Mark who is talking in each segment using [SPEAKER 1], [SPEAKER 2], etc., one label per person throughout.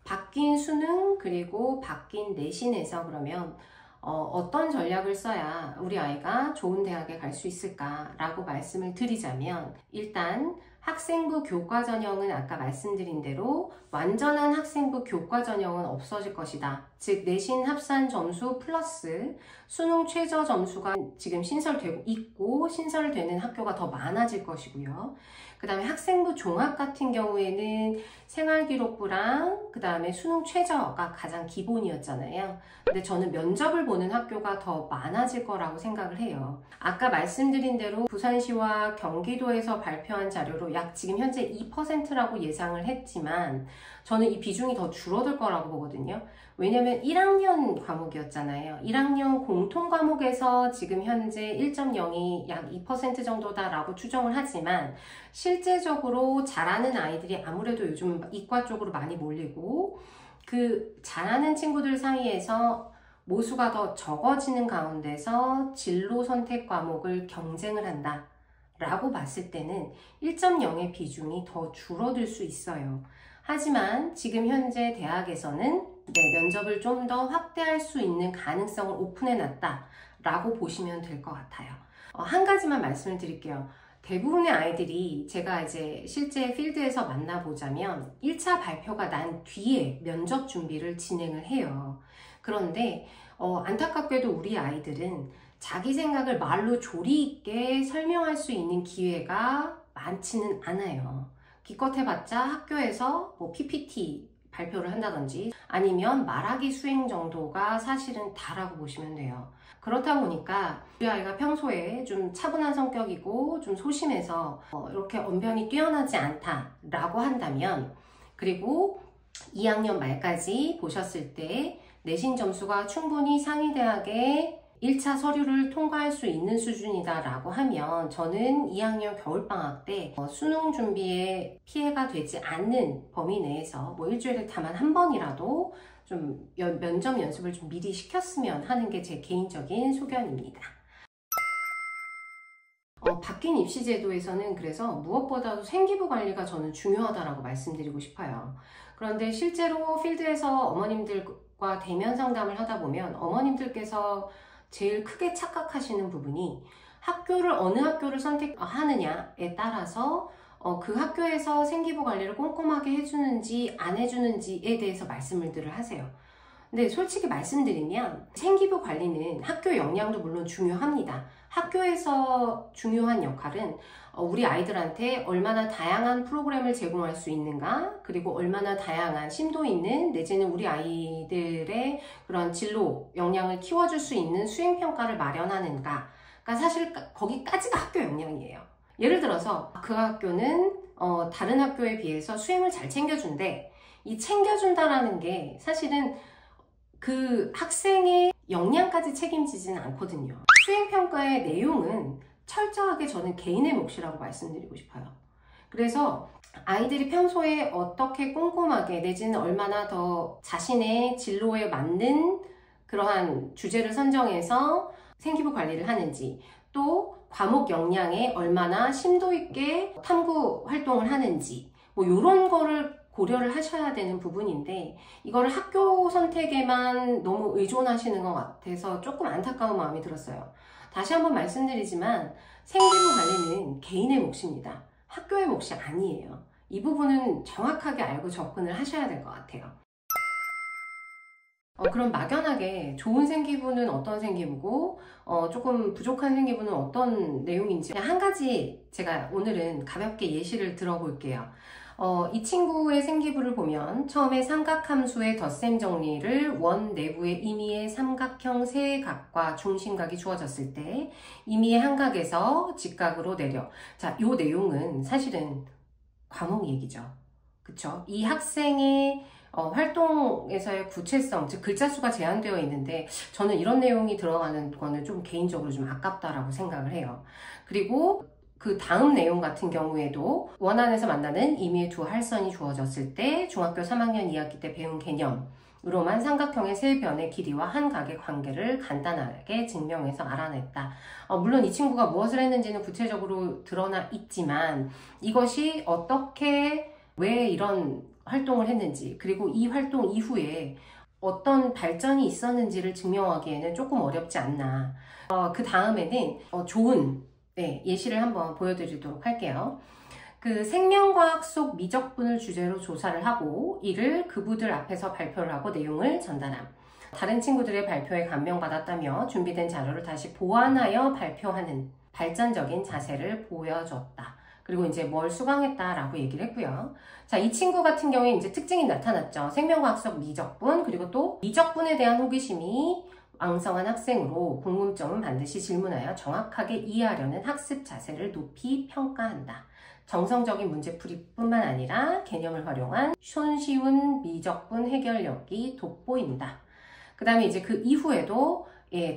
[SPEAKER 1] 바뀐 수능 그리고 바뀐 내신에서 그러면 어떤 전략을 써야 우리 아이가 좋은 대학에 갈 수 있을까라고 말씀을 드리자면, 일단 학생부 교과 전형은 아까 말씀드린 대로 완전한 학생부 교과 전형은 없어질 것이다. 즉 내신 합산 점수 플러스 수능 최저 점수가 지금 신설되고 있고 신설되는 학교가 더 많아질 것이고요. 그 다음에 학생부 종합 같은 경우에는 생활기록부랑 그 다음에 수능 최저가 가장 기본이었잖아요. 근데 저는 면접을 보는 학교가 더 많아질 거라고 생각을 해요. 아까 말씀드린 대로 부산시와 경기도에서 발표한 자료로 약 지금 현재 2%라고 예상을 했지만 저는 이 비중이 더 줄어들 거라고 보거든요. 왜냐면 1학년 과목이었잖아요. 1학년 공통 과목에서 지금 현재 1.0이 약 2% 정도다라고 추정을 하지만 실제적으로 잘하는 아이들이 아무래도 요즘 이과 쪽으로 많이 몰리고 그 잘하는 친구들 사이에서 모수가 더 적어지는 가운데서 진로 선택 과목을 경쟁을 한다 라고 봤을 때는 1.0의 비중이 더 줄어들 수 있어요. 하지만 지금 현재 대학에서는 면접을 좀 더 확대할 수 있는 가능성을 오픈해 놨다 라고 보시면 될 것 같아요. 한 가지만 말씀을 드릴게요. 대부분의 아이들이 제가 이제 실제 필드에서 만나보자면 1차 발표가 난 뒤에 면접 준비를 진행을 해요. 그런데 안타깝게도 우리 아이들은 자기 생각을 말로 조리 있게 설명할 수 있는 기회가 많지는 않아요. 기껏 해봤자 학교에서 뭐 PPT 발표를 한다든지 아니면 말하기 수행 정도가 사실은 다라고 보시면 돼요. 그렇다 보니까 우리 아이가 평소에 좀 차분한 성격이고 좀 소심해서 이렇게 언변이 뛰어나지 않다라고 한다면, 그리고 2학년 말까지 보셨을 때 내신 점수가 충분히 상위대학에 1차 서류를 통과할 수 있는 수준이다 라고 하면 저는 2학년 겨울방학 때 수능 준비에 피해가 되지 않는 범위 내에서 뭐 일주일에 다만 한 번이라도 좀 면접 연습을 좀 미리 시켰으면 하는 게 제 개인적인 소견입니다. 바뀐 입시제도에서는 그래서 무엇보다도 생기부 관리가 저는 중요하다고 말씀드리고 싶어요. 그런데 실제로 필드에서 어머님들과 대면 상담을 하다 보면 어머님들께서 제일 크게 착각하시는 부분이 학교를 어느 학교를 선택하느냐에 따라서 그 학교에서 생기부 관리를 꼼꼼하게 해주는지 안 해주는지에 대해서 말씀을 하세요. 근데 솔직히 말씀드리면 생기부 관리는 학교 역량도 물론 중요합니다. 학교에서 중요한 역할은 우리 아이들한테 얼마나 다양한 프로그램을 제공할 수 있는가, 그리고 얼마나 다양한 심도 있는 내지는 우리 아이들의 그런 진로 역량을 키워줄 수 있는 수행평가를 마련하는가, 그러니까 사실 거기까지가 학교 역량이에요. 예를 들어서 그 학교는 다른 학교에 비해서 수행을 잘 챙겨준대. 이 챙겨준다라는 게 사실은 그 학생의 역량까지 책임지지는 않거든요. 수행평가의 내용은 철저하게 저는 개인의 몫이라고 말씀드리고 싶어요. 그래서 아이들이 평소에 어떻게 꼼꼼하게 내지는 얼마나 더 자신의 진로에 맞는 그러한 주제를 선정해서 생기부 관리를 하는지, 또 과목 역량에 얼마나 심도 있게 탐구 활동을 하는지, 뭐 이런 거를 고려를 하셔야 되는 부분인데 이거를 학교 선택에만 너무 의존하시는 것 같아서 조금 안타까운 마음이 들었어요. 다시 한번 말씀드리지만 생기부 관리는 개인의 몫입니다. 학교의 몫이 아니에요. 이 부분은 정확하게 알고 접근을 하셔야 될 것 같아요. 그럼 막연하게 좋은 생기부는 어떤 생기부고 조금 부족한 생기부는 어떤 내용인지 그냥 한 가지 제가 오늘은 가볍게 예시를 들어볼게요. 이 친구의 생기부를 보면 처음에 삼각함수의 덧셈 정리를 원 내부의 임의의 삼각형 세각과 중심각이 주어졌을 때 임의의 한각에서 직각으로 내려. 자, 이 내용은 사실은 과목 얘기죠. 그쵸? 이 학생의 활동에서의 구체성, 즉 글자 수가 제한되어 있는데 저는 이런 내용이 들어가는 거는 좀 개인적으로 좀 아깝다라고 생각을 해요. 그리고 그 다음 내용 같은 경우에도 원안에서 만나는 임의의 두 할선이 주어졌을 때 중학교 3학년 2학기 때 배운 개념으로만 삼각형의 세 변의 길이와 한 각의 관계를 간단하게 증명해서 알아냈다. 물론 이 친구가 무엇을 했는지는 구체적으로 드러나 있지만 이것이 어떻게 왜 이런 활동을 했는지, 그리고 이 활동 이후에 어떤 발전이 있었는지를 증명하기에는 조금 어렵지 않나. 그 다음에는 좋은 예시를 한번 보여드리도록 할게요. 그 생명과학 속 미적분을 주제로 조사를 하고 이를 그부들 앞에서 발표를 하고 내용을 전달함. 다른 친구들의 발표에 감명받았다며 준비된 자료를 다시 보완하여 발표하는 발전적인 자세를 보여줬다. 그리고 이제 뭘 수강했다라고 얘기를 했고요. 자, 이 친구 같은 경우에 이제 특징이 나타났죠. 생명과학적 미적분, 그리고 또 미적분에 대한 호기심이 왕성한 학생으로 궁금점은 반드시 질문하여 정확하게 이해하려는 학습 자세를 높이 평가한다. 정성적인 문제풀이뿐만 아니라 개념을 활용한 손쉬운 미적분 해결력이 돋보인다. 그 다음에 이제 그 이후에도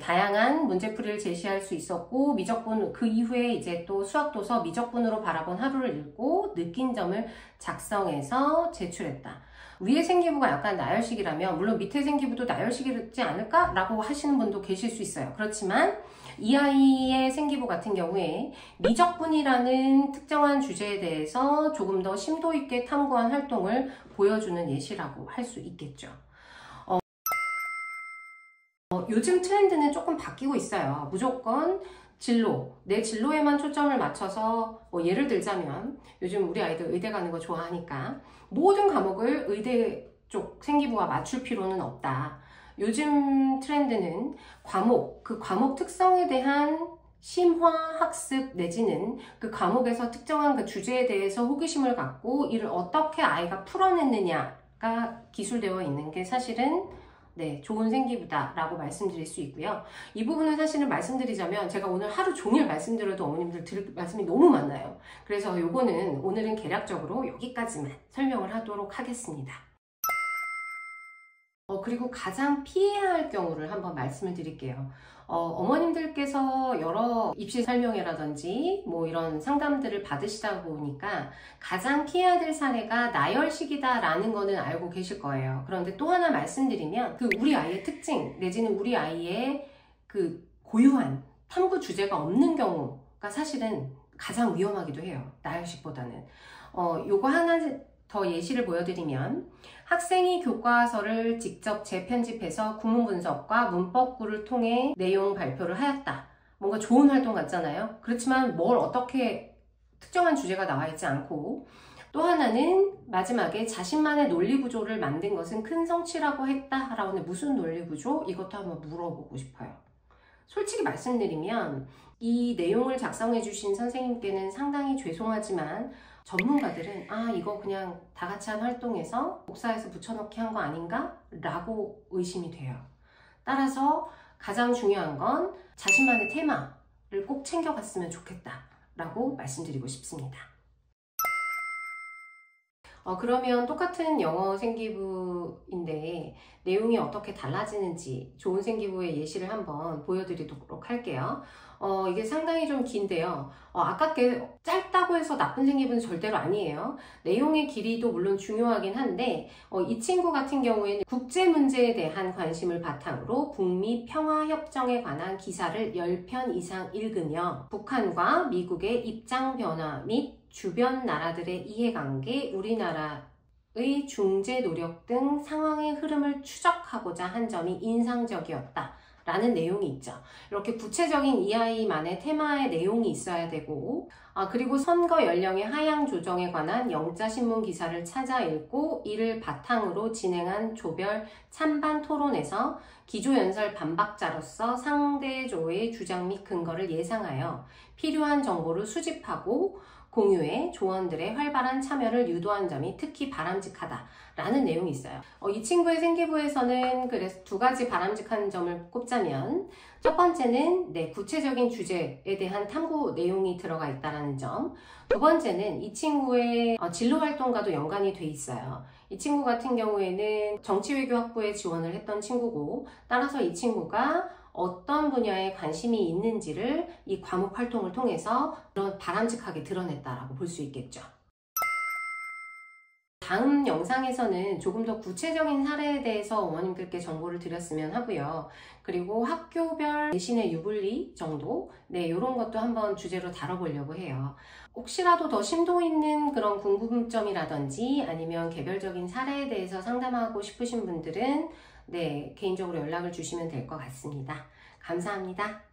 [SPEAKER 1] 다양한 문제풀이를 제시할 수 있었고, 미적분, 그 이후에 이제 또 수학도서 미적분으로 바라본 하루를 읽고 느낀 점을 작성해서 제출했다. 위에 생기부가 약간 나열식이라면, 물론 밑에 생기부도 나열식이지 않을까? 라고 하시는 분도 계실 수 있어요. 그렇지만 이 아이의 생기부 같은 경우에 미적분이라는 특정한 주제에 대해서 조금 더 심도 있게 탐구한 활동을 보여주는 예시라고 할 수 있겠죠. 요즘 트렌드는 조금 바뀌고 있어요. 무조건 진로, 내 진로에만 초점을 맞춰서 예를 들자면 요즘 우리 아이들 의대 가는 거 좋아하니까 모든 과목을 의대 쪽 생기부와 맞출 필요는 없다. 요즘 트렌드는 그 과목 특성에 대한 심화 학습 내지는 그 과목에서 특정한 그 주제에 대해서 호기심을 갖고 이를 어떻게 아이가 풀어냈느냐가 기술되어 있는 게 사실은 좋은 생기부다라고 말씀드릴 수 있고요. 이 부분은 사실은 말씀드리자면 제가 오늘 하루 종일 말씀드려도 어머님들 들을 말씀이 너무 많아요. 그래서 요거는 오늘은 개략적으로 여기까지만 설명을 하도록 하겠습니다. 그리고 가장 피해야 할 경우를 한번 말씀을 드릴게요. 어머님들께서 여러 입시 설명회라든지 뭐 이런 상담들을 받으시다 보니까 가장 피해야 될 사례가 나열식이다라는 거는 알고 계실 거예요. 그런데 또 하나 말씀드리면 그 우리 아이의 특징 내지는 우리 아이의 그 고유한 탐구 주제가 없는 경우가 사실은 가장 위험하기도 해요. 나열식보다는. 요거 하나 더 예시를 보여드리면 학생이 교과서를 직접 재편집해서 구문 분석과 문법구를 통해 내용 발표를 하였다. 뭔가 좋은 활동 같잖아요. 그렇지만 뭘 어떻게 특정한 주제가 나와 있지 않고, 또 하나는 마지막에 자신만의 논리 구조를 만든 것은 큰 성취라고 했다라고 하는데 무슨 논리 구조? 이것도 한번 물어보고 싶어요. 솔직히 말씀드리면 이 내용을 작성해 주신 선생님께는 상당히 죄송하지만 전문가들은 이거 그냥 다 같이 한 활동에서 복사해서 붙여넣기 한 거 아닌가? 라고 의심이 돼요. 따라서 가장 중요한 건 자신만의 테마를 꼭 챙겨갔으면 좋겠다 라고 말씀드리고 싶습니다. 그러면 똑같은 영어 생기부인데 내용이 어떻게 달라지는지 좋은 생기부의 예시를 한번 보여드리도록 할게요. 이게 상당히 좀 긴데요. 아깝게 짧다고 해서 나쁜 생기부는 절대로 아니에요. 내용의 길이도 물론 중요하긴 한데 이 친구 같은 경우에는 국제 문제에 대한 관심을 바탕으로 북미 평화협정에 관한 기사를 10편 이상 읽으며 북한과 미국의 입장 변화 및 주변 나라들의 이해관계, 우리나라의 중재 노력 등 상황의 흐름을 추적하고자 한 점이 인상적이었다 라는 내용이 있죠. 이렇게 구체적인 이 아이만의 테마의 내용이 있어야 되고, 그리고 선거 연령의 하향 조정에 관한 영자신문 기사를 찾아 읽고 이를 바탕으로 진행한 조별 찬반 토론에서 기조연설 반박자로서 상대조의 주장 및 근거를 예상하여 필요한 정보를 수집하고 공유에 조원들의 활발한 참여를 유도한 점이 특히 바람직하다라는 내용이 있어요. 이 친구의 생기부에서는 그래서 두 가지 바람직한 점을 꼽자면 첫 번째는 구체적인 주제에 대한 탐구 내용이 들어가 있다는 점, 두 번째는 이 친구의 진로 활동과도 연관이 돼 있어요. 이 친구 같은 경우에는 정치외교학부에 지원을 했던 친구고, 따라서 이 친구가 어떤 분야에 관심이 있는지를 이 과목 활동을 통해서 그런 바람직하게 드러냈다라고 볼 수 있겠죠. 다음 영상에서는 조금 더 구체적인 사례에 대해서 어머님들께 정보를 드렸으면 하고요. 그리고 학교별 내신의 유불리 정도, 네, 이런 것도 한번 주제로 다뤄보려고 해요. 혹시라도 더 심도 있는 그런 궁금점이라든지 아니면 개별적인 사례에 대해서 상담하고 싶으신 분들은 네, 개인적으로 연락을 주시면 될 것 같습니다. 감사합니다.